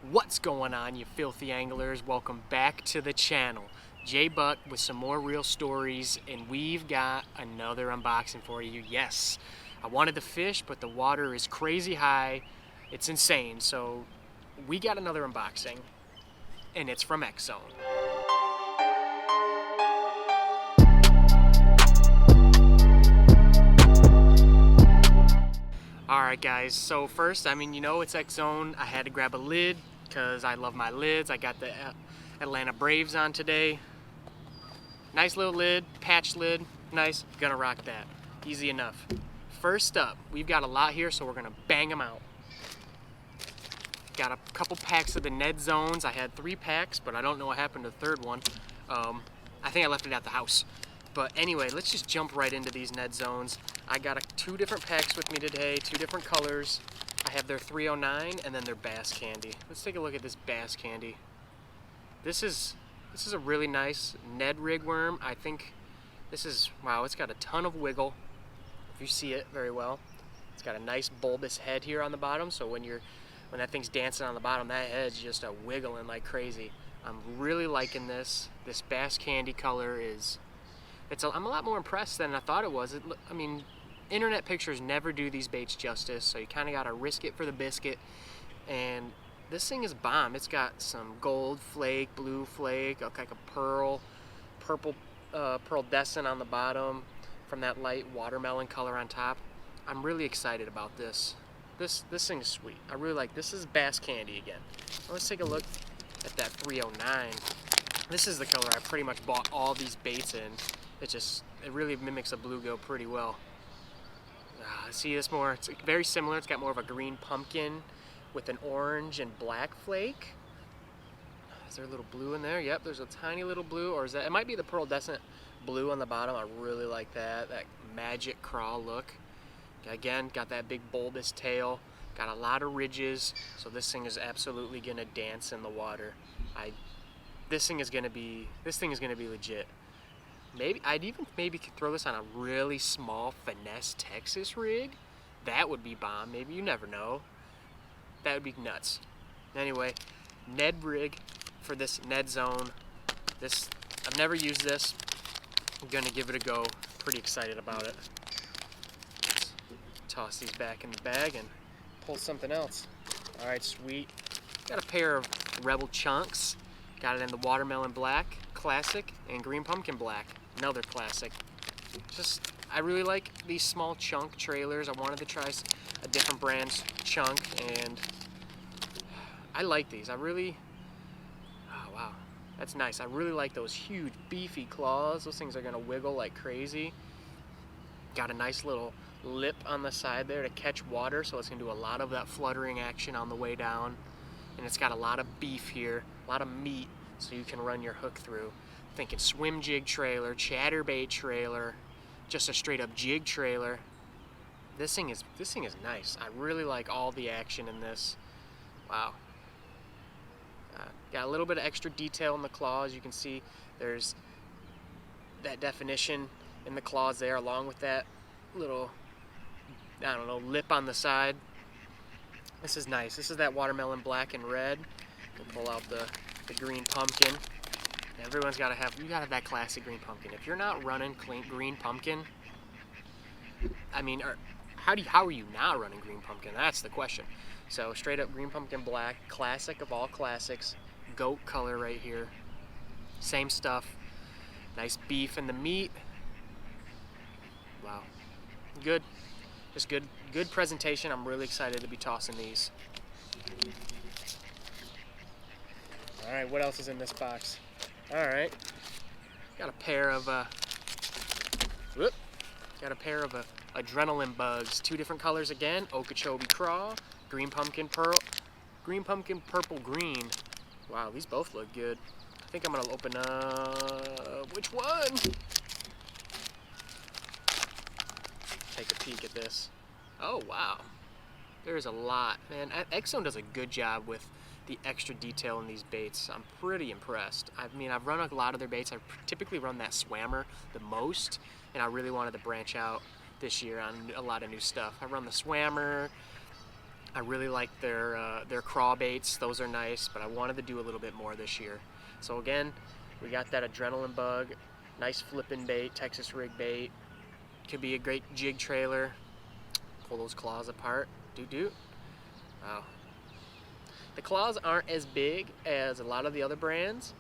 What's going on, you filthy anglers? Welcome back to the channel. Jay Buck with some more real stories, and we've got another unboxing for you. Yes, I wanted to fish, but the water is crazy high. It's insane. So we got another unboxing, and it's from Xzone. Alright guys, so first, it's Xzone. I had to grab a lid because I love my lids. I got the Atlanta Braves on today. Nice little lid, patch lid, nice, gonna rock that. Easy enough. First up, we've got a lot here, so we're gonna bang them out. Got a couple packs of the Ned Zones. I had 3 packs, but I don't know what happened to the third one. I think I left it at the house. But anyway, let's just jump right into these Ned Zones. I got 2 different packs with me today, 2 different colors. I have their 309 and then their bass candy. Let's take a look at this bass candy. This is a really nice Ned rig worm. I think this is, wow, it's got a ton of wiggle. If you see it very well. It's got a nice bulbous head here on the bottom, so when that thing's dancing on the bottom, that head's just a wiggling like crazy. I'm really liking this. This bass candy color is, I'm a lot more impressed than I thought it was. Internet pictures never do these baits justice, so you kind of got to risk it for the biscuit. And this thing is bomb. It's got some gold flake, blue flake, like a purple pearl on the bottom from that light watermelon color on top. I'm really excited about this. This thing is sweet. I really like this. Is bass candy again. Let's take a look at that 309. This is the color I pretty much bought all these baits in. It really mimics a bluegill pretty well. See this more, it's very similar. It's got more of a green pumpkin with an orange and black flake. Is there a little blue in there? Yep, there's a tiny little blue, or is that, it might be the pearlescent blue on the bottom. I really like that magic craw look. Again, got that big bulbous tail, got a lot of ridges, so this thing is absolutely gonna dance in the water. This thing is gonna be legit. I'd even throw this on a really small Finesse Texas rig. That would be bomb. Maybe, you never know. That would be nuts. Anyway, Ned rig for this Ned Zone. I've never used this. I'm gonna give it a go. Pretty excited about it. Let's toss these back in the bag and pull something else. All right, sweet. Got a pair of Rebel chunks. Got it in the watermelon black, classic, and green pumpkin black, another classic. I really like these small chunk trailers. I wanted to try a different brand's chunk, and I like these. Oh wow, that's nice. I really like those huge beefy claws. Those things are gonna wiggle like crazy. Got a nice little lip on the side there to catch water, so it's gonna do a lot of that fluttering action on the way down. And it's got a lot of beef here, a lot of meat, so you can run your hook through. Thinking swim jig trailer, chatterbait trailer, just a straight up jig trailer. This thing is nice. I really like all the action in this. Wow. Got a little bit of extra detail in the claws. You can see there's that definition in the claws there, along with that little, lip on the side. This is nice. This is that watermelon black and red. We'll pull out the green pumpkin. Everyone's got to have, you got to have that classic green pumpkin. If you're not running green pumpkin, how are you not running green pumpkin? That's the question. So straight up green pumpkin black, classic of all classics, goat color right here. Same stuff. Nice beef in the meat. Wow. Good. Just good presentation. I'm really excited to be tossing these. All right, what else is in this box? All right, got a pair of adrenaline bugs, 2 different colors again. Okeechobee Craw, green pumpkin purple green. Wow, these both look good. I think I'm gonna open up which one. Take a peek at this. Oh wow, there's a lot, man. Xzone does a good job with the extra detail in these baits. I'm pretty impressed. I've run a lot of their baits. I typically run that Swammer the most, and I really wanted to branch out this year on a lot of new stuff. I run the Swammer, I really like their craw baits. Those are nice, but I wanted to do a little bit more this year. So again, we got that adrenaline bug, nice flipping bait, Texas rig bait. Could be a great jig trailer. Pull those claws apart. Doo-doo. Wow. The claws aren't as big as a lot of the other brands,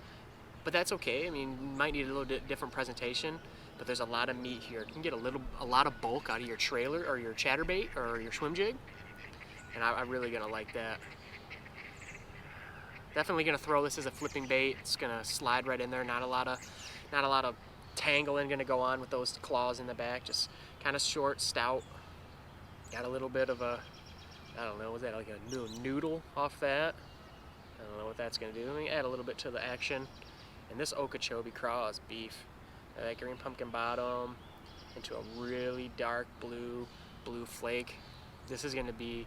but that's okay. I mean, you might need a little bit different presentation, but there's a lot of meat here. You can get a lot of bulk out of your trailer or your chatterbait or your swim jig, and I'm really gonna like that. Definitely gonna throw this as a flipping bait. It's gonna slide right in there. Not a lot of tangling gonna go on with those claws in the back. Just kind of short, stout. Got a little bit of a, I don't know, was that like a little noodle off that? I don't know what that's gonna do. Let me add a little bit to the action. And this Okeechobee Craw is beef. That green pumpkin bottom into a really dark blue flake. This is gonna be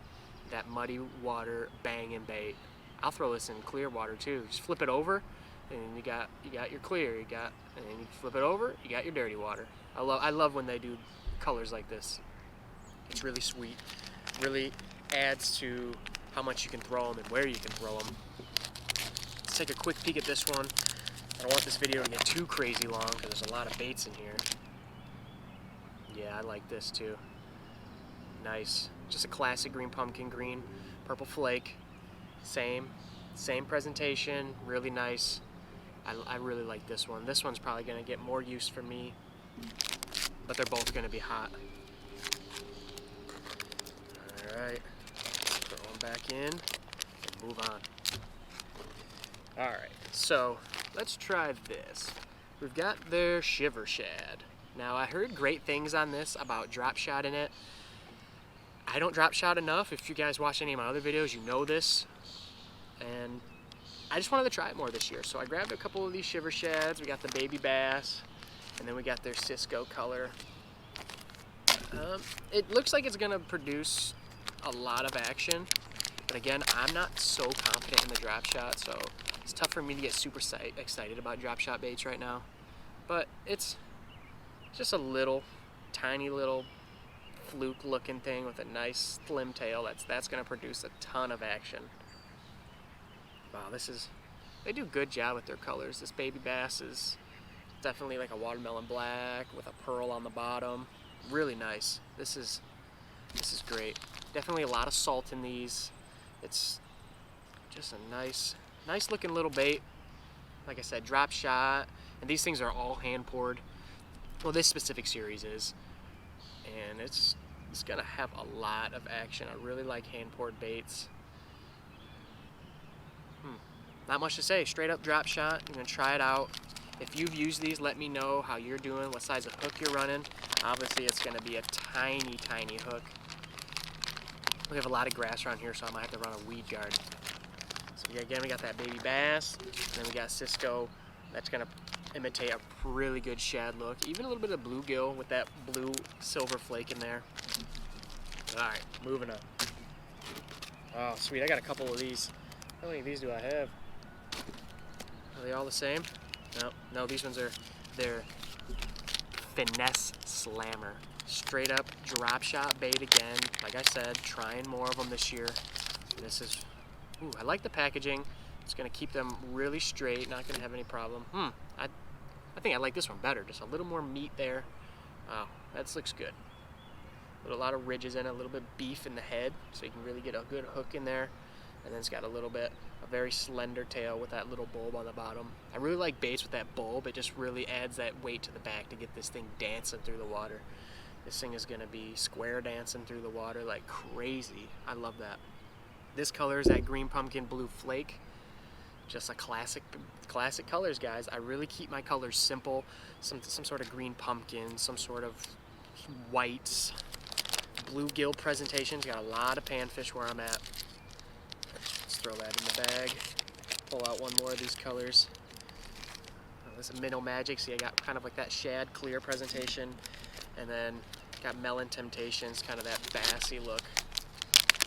that muddy water banging bait. I'll throw this in clear water too. Just flip it over, and you got your clear. And then you flip it over, you got your dirty water. I love when they do colors like this. It's really sweet. Really adds to how much you can throw them and where you can throw them. Let's take a quick peek at this one. I don't want this video to get too crazy long because there's a lot of baits in here. Yeah, I like this too. Nice. Just a classic green pumpkin, green, purple flake. Same presentation, really nice. I really like this one. This one's probably gonna get more use for me, but they're both gonna be hot. All right, throw them back in and move on. All right, so let's try this. We've got their Shiver Shad. Now I heard great things on this about Dropshot in it. I don't Dropshot enough. If you guys watch any of my other videos, you know this. And I just wanted to try it more this year. So I grabbed a couple of these Shiver Shads. We got the baby bass, and then we got their Cisco color. It looks like it's gonna produce a lot of action, but again, I'm not so confident in the Dropshot, so it's tough for me to get super excited about Dropshot baits right now. But it's just a little, tiny little fluke looking thing with a nice slim tail that's gonna produce a ton of action. Wow, they do a good job with their colors. This baby bass is definitely like a watermelon black with a pearl on the bottom. Really nice. This is great. Definitely a lot of salt in these. It's just a nice looking little bait. Like I said, Dropshot, and these things are all hand poured. Well, this specific series is, and it's gonna have a lot of action. I really like hand poured baits. Not much to say. Straight up Dropshot. I'm gonna try it out. If you've used these, let me know how you're doing, what size of hook you're running. Obviously, it's gonna be a tiny, tiny hook. We have a lot of grass around here, so I might have to run a weed guard. So again, we got that baby bass, and then we got Cisco. That's gonna imitate a really good shad look. Even a little bit of bluegill with that blue silver flake in there. All right, moving on. Oh, sweet! I got a couple of these. How many of these do I have? Are they all the same? No, these ones they're Finesse Slammer. Straight up Dropshot bait again. Like I said, trying more of them this year. This is, ooh, I like the packaging. It's gonna keep them really straight, not gonna have any problem. I think I like this one better. Just a little more meat there. Wow, that looks good. A lot of ridges in it, a little bit beef in the head, so you can really get a good hook in there. And then it's got a very slender tail with that little bulb on the bottom. I really like baits with that bulb. It just really adds that weight to the back to get this thing dancing through the water. This thing is gonna be square dancing through the water like crazy. I love that. This color is that green pumpkin blue flake. Just a classic colors, guys. I really keep my colors simple. Some sort of green pumpkin, some sort of whites, bluegill presentations. Got a lot of panfish where I'm at. Throw that in the bag. Pull out one more of these colors. This is Minnow Magic. See, I got kind of like that shad clear presentation, and then got Melon Temptations, kind of that bassy look.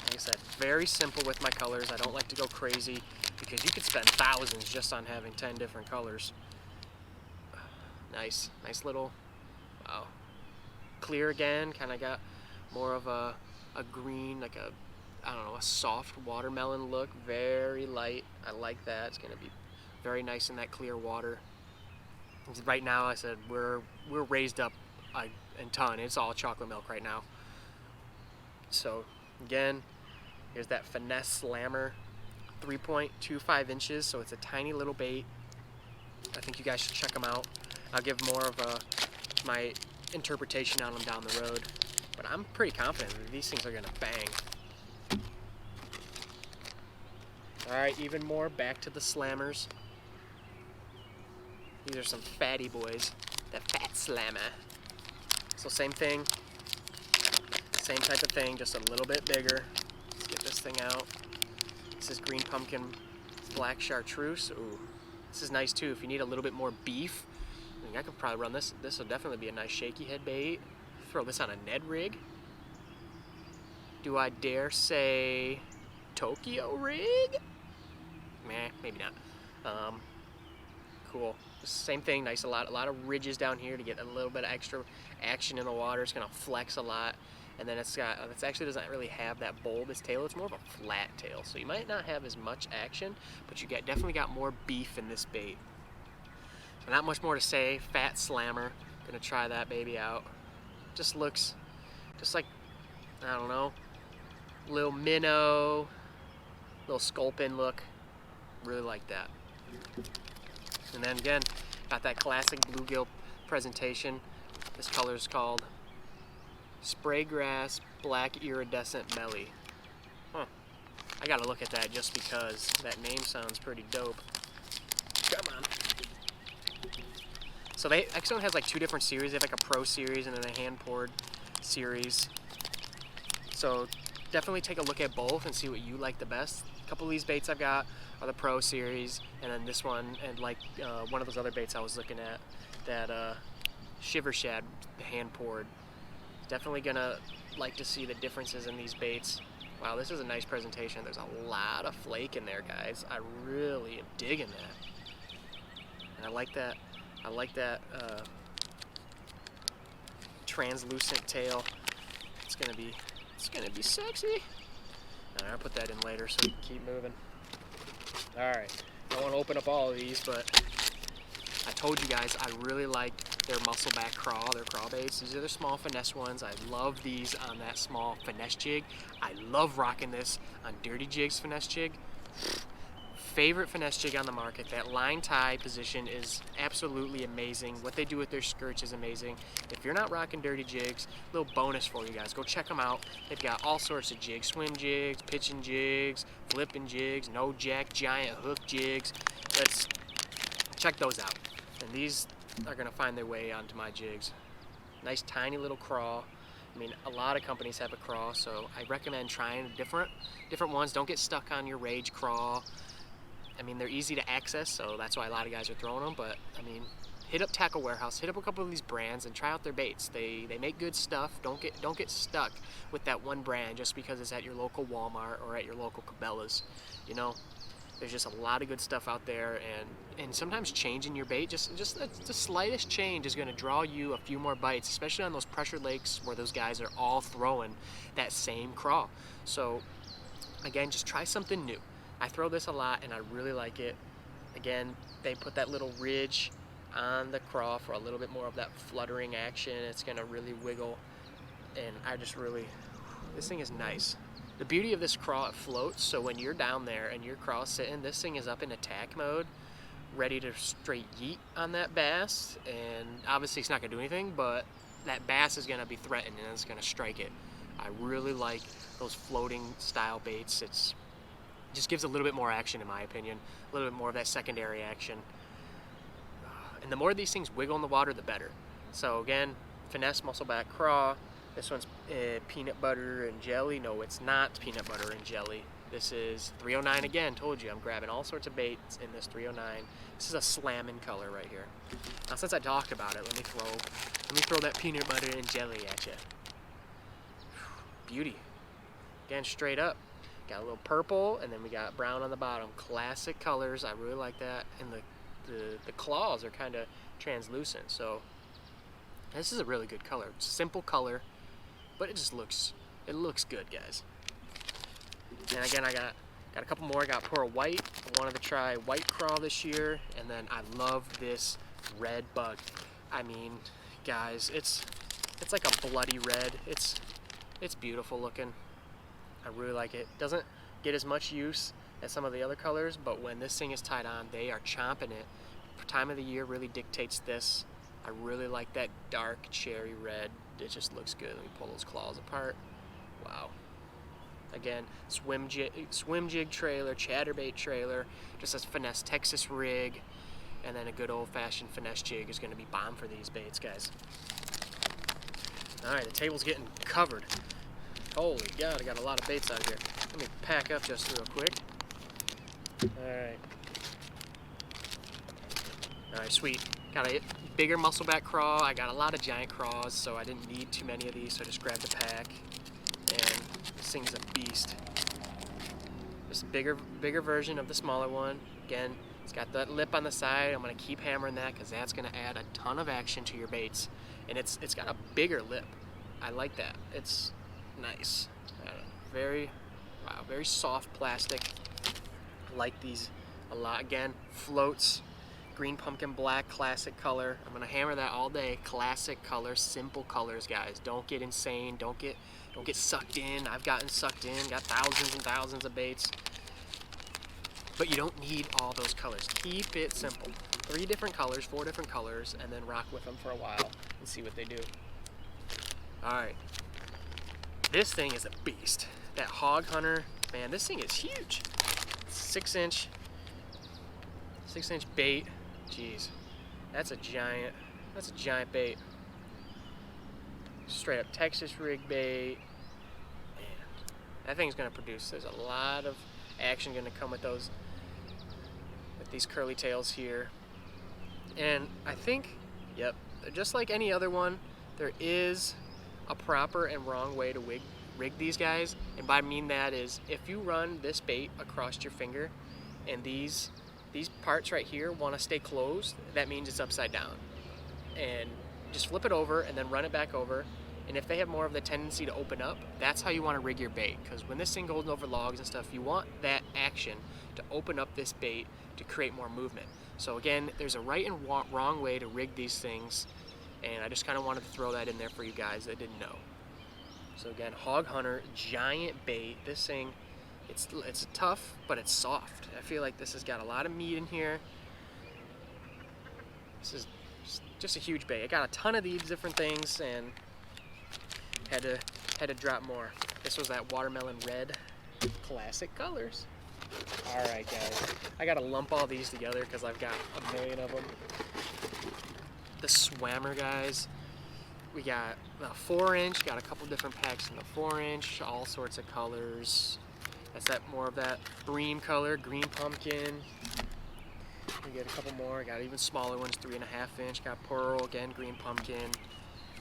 Like I said, very simple with my colors. I don't like to go crazy because you could spend thousands just on having 10 different colors. Nice little, wow. Clear again. Kind of got more of a green, like a I don't know, a soft watermelon look, very light. I like that. It's gonna be very nice in that clear water. Right now, I said we're raised up a ton. It's all chocolate milk right now. So again, here's that Finesse Swammer, 3.25 inches. So it's a tiny little bait. I think you guys should check them out. I'll give more of my interpretation on them down the road, but I'm pretty confident that these things are gonna bang. All right, even more, back to the Swammers. These are some fatty boys, the fat slammer. So same thing, same type of thing, just a little bit bigger. Let's get this thing out. This is green pumpkin black chartreuse. Ooh, this is nice too. If you need a little bit more beef, I could probably run this. This will definitely be a nice shaky head bait. Throw this on a Ned rig. Do I dare say Tokyo rig? Meh, maybe not. Cool. Same thing. Nice. A lot of ridges down here to get a little bit of extra action in the water. It's gonna flex a lot, and then it actually doesn't really have that bulbous tail. It's more of a flat tail, so you might not have as much action, but you definitely got more beef in this bait. So not much more to say. Fat Slammer. Gonna try that baby out. Just looks just like, I don't know, little minnow, little sculpin look. Really like that. And then again, got that classic bluegill presentation. This color is called Spraygrass Black Iridescent Belly. Huh. I gotta look at that just because that name sounds pretty dope. Come on. So Xzone has like two different series. They have like a pro series and then a hand poured series. So definitely take a look at both and see what you like the best. A couple of these baits I've got are the pro series, and then this one, and like one of those other baits I was looking at, that Shiver Shad, the hand poured. Definitely gonna like to see the differences in these baits. Wow, this is a nice presentation. There's a lot of flake in there, guys. I really am digging that. And I like that. I like that translucent tail. It's gonna be sexy. All right, I'll put that in later so we can keep moving. All right, I don't want to open up all of these, but I told you guys I really like their muscleback craw, their craw baits. These are the small finesse ones. I love these on that small finesse jig. I love rocking this on dirty jigs finesse jig. Favorite finesse jig on the market. That line tie position is absolutely amazing. What they do with their skirts is amazing. If you're not rocking dirty jigs, little bonus for you guys, go check them out. They've got all sorts of jigs, swim jigs, pitching jigs, flipping jigs, no jack, giant hook jigs. Let's check those out. And these are gonna find their way onto my jigs. Nice tiny little craw. I mean, a lot of companies have a craw, so I recommend trying different ones. Don't get stuck on your Rage craw. I mean, they're easy to access, so that's why a lot of guys are throwing them. But I mean, hit up Tackle Warehouse, hit up a couple of these brands, and try out their baits. They make good stuff. Don't get stuck with that one brand just because it's at your local Walmart or at your local Cabela's. You know, there's just a lot of good stuff out there, and sometimes changing your bait, just the slightest change is going to draw you a few more bites, especially on those pressure lakes where those guys are all throwing that same craw. So again, just try something new. I throw this a lot and I really like it. Again, they put that little ridge on the craw for a little bit more of that fluttering action. It's gonna really wiggle, and I just really, this thing is nice. The beauty of this craw, it floats, so when you're down there and your craw's sitting, this thing is up in attack mode, ready to straight yeet on that bass, and obviously it's not gonna do anything, but that bass is gonna be threatened and it's gonna strike it. I really like those floating style baits. It just gives a little bit more action, in my opinion, a little bit more of that secondary action. And the more these things wiggle in the water, the better. So again, Finesse muscleback craw. This one's peanut butter and jelly. No, it's not peanut butter and jelly. This is 309 again. Told you, I'm grabbing all sorts of baits in this 309. This is a slammin' color right here. Now, since I talked about it, let me throw that peanut butter and jelly at you. Beauty. Again, straight up. Got a little purple, and then we got brown on the bottom. Classic colors. I really like that. And the claws are kind of translucent. So this is a really good color. Simple color, but it looks good, guys. And again, I got a couple more. I got Pearl White. I wanted to try White Craw this year, and then I love this red bug. I mean, guys, it's like a bloody red. It's beautiful looking. I really like it. Doesn't get as much use as some of the other colors, but when this thing is tied on, they are chomping it. Time of the year really dictates this. I really like that dark cherry red. It just looks good. Let me pull those claws apart. Wow. Again, swim jig trailer, chatterbait trailer, just a Finesse Texas rig, and then a good old-fashioned Finesse jig is going to be bomb for these baits, guys. All right, the table's getting covered. Holy God, I got a lot of baits out here. Let me pack up just real quick. All right, sweet. Got a bigger muscleback craw. I got a lot of giant craws, so I didn't need too many of these, so I just grabbed a pack. And this thing's a beast. Just a bigger version of the smaller one. Again, it's got that lip on the side. I'm gonna keep hammering that because that's gonna add a ton of action to your baits. And it's got a bigger lip. I like that. It's nice. Very soft plastic. I like these a lot. Again, floats. Green pumpkin black, classic color. I'm gonna hammer that all day. Classic color, simple colors, guys. Don't get insane. Don't get sucked in. I've gotten sucked in. Got thousands and thousands of baits. But you don't need all those colors. Keep it simple. 3 different colors, 4 different colors, and then rock with them for a while and see what they do. All right. This thing is a beast. That Hawg Hunter, man, this thing is huge. 6-inch bait. Jeez, that's a giant bait. Straight up Texas rig bait. Man, that thing's gonna produce. There's a lot of action gonna come with these curly tails here. And I think, yep, just like any other one, there is a proper and wrong way to rig these guys. And by I mean that is, if you run this bait across your finger and these parts right here want to stay closed, that means it's upside down. And just flip it over and then run it back over. And if they have more of the tendency to open up, that's how you want to rig your bait. Because when this thing goes over logs and stuff, you want that action to open up this bait to create more movement. So again, there's a right and wrong way to rig these things. And I just kind of wanted to throw that in there for you guys that didn't know. So again, Hawg Hunter, giant bait. This thing, it's tough, but it's soft. I feel like this has got a lot of meat in here. This is just a huge bait. I got a ton of these different things and had to drop more. This was that watermelon red, classic colors. All right, guys, I gotta lump all these together because I've got a million of them. The Swammer, guys. We got a 4-inch, got a couple different packs in the 4-inch, all sorts of colors. That's more of that bream color, green pumpkin. We get a couple more, got even smaller ones, 3.5-inch, got pearl, again, green pumpkin,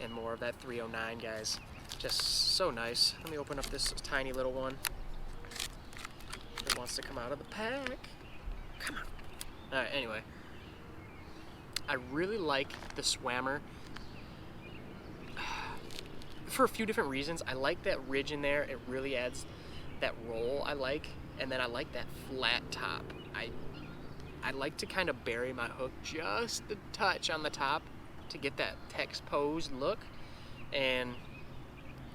and more of that 309, guys. Just so nice. Let me open up this tiny little one. It wants to come out of the pack. Come on. All right, anyway. I really like the Swammer for a few different reasons. I like that ridge in there. It really adds that roll I like. And then I like that flat top. I like to kind of bury my hook just a touch on the top to get that text-posed look. And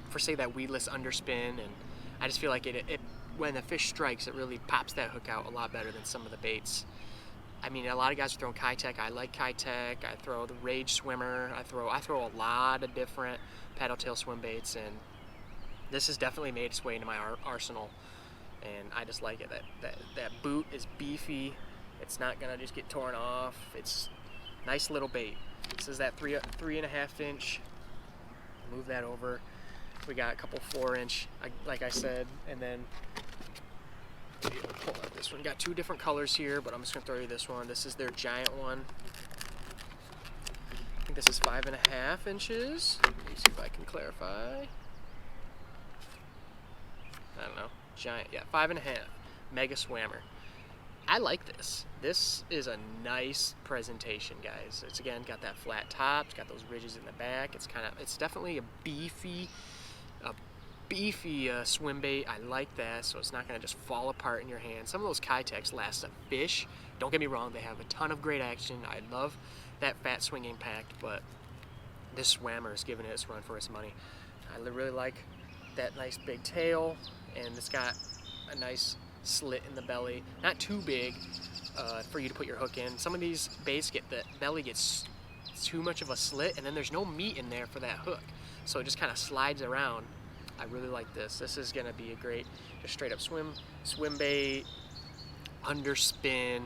for, say, that weedless underspin. And I just feel like it when the fish strikes, it really pops that hook out a lot better than some of the baits. I mean, a lot of guys are throwing Kitech. I like Kitech. I throw the Rage Swimmer. I throw a lot of different paddle tail swim baits, and this has definitely made its way into my arsenal. And I just like it. That boot is beefy. It's not gonna just get torn off. It's nice little bait. This is that 3.5-inch. Move that over. We got a couple 4-inch, like I said, and then pull out this one. Got 2 different colors here, but I'm just gonna throw you this one. This is their giant one. I think this is 5.5 inches. Let me see if I can clarify. I don't know. Giant, yeah, 5.5. Mega Swammer. I like this. This is a nice presentation, guys. It's again got that flat top. It's got those ridges in the back. It's definitely a beefy, beefy swim bait. I like that, so it's not gonna just fall apart in your hand. Some of those Kitex last a fish. Don't get me wrong, they have a ton of great action. I love that fat swing impact, but this Swammer is giving it its run for its money. I really like that nice big tail, and it's got a nice slit in the belly. Not too big for you to put your hook in. Some of these baits the belly gets too much of a slit, and then there's no meat in there for that hook, so it just kind of slides around. I really like this. This is gonna be a great, just straight up swim bait, underspin,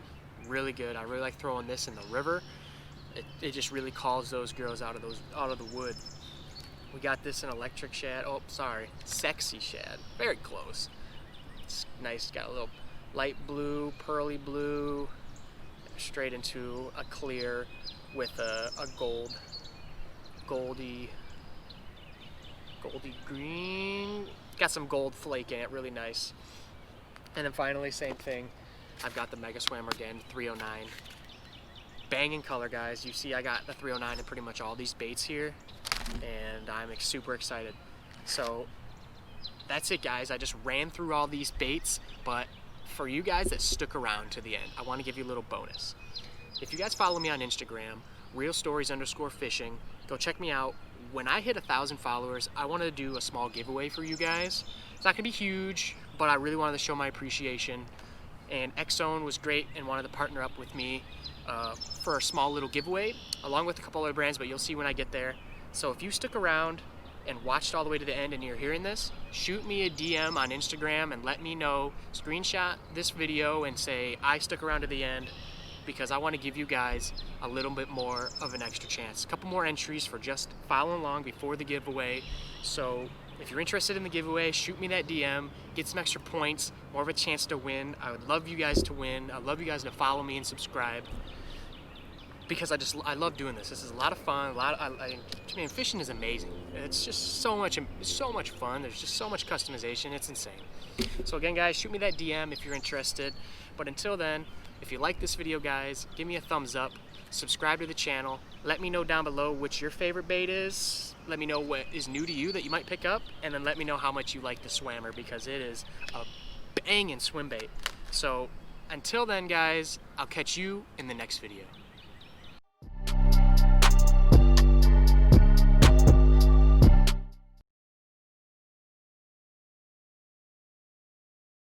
really good. I really like throwing this in the river. It just really calls those girls out of the wood. We got this in electric shad. Oh, sorry, sexy shad. Very close. It's nice. Got a little light blue, pearly blue, straight into a clear with a goldy green. Got some gold flake in it, really nice. And then finally, same thing. I've got the Mega Swammer again, 309. Banging color, guys. You see I got the 309 in pretty much all these baits here, and I'm super excited. So that's it, guys. I just ran through all these baits, but for you guys that stuck around to the end, I want to give you a little bonus. If you guys follow me on Instagram, realstories_fishing, go check me out. When I hit 1,000 followers, I want to do a small giveaway for you guys. It's not gonna be huge, but I really wanted to show my appreciation. And Xzone was great and wanted to partner up with me for a small little giveaway, along with a couple other brands, but you'll see when I get there. So if you stick around and watched all the way to the end and you're hearing this, shoot me a DM on Instagram and let me know. Screenshot this video and say, I stuck around to the end, because I want to give you guys a little bit more of an extra chance. A couple more entries for just following along before the giveaway. So if you're interested in the giveaway, shoot me that DM, get some extra points, more of a chance to win. I would love you guys to win. I'd love you guys to follow me and subscribe, because I love doing this. This is a lot of fun. I mean, fishing is amazing. It's just so much fun. There's just so much customization. It's insane. So again, guys, shoot me that DM if you're interested. But until then, if you like this video, guys, give me a thumbs up, subscribe to the channel, let me know down below which your favorite bait is, let me know what is new to you that you might pick up, and then let me know how much you like the Swammer, because it is a banging swim bait. So until then, guys, I'll catch you in the next video.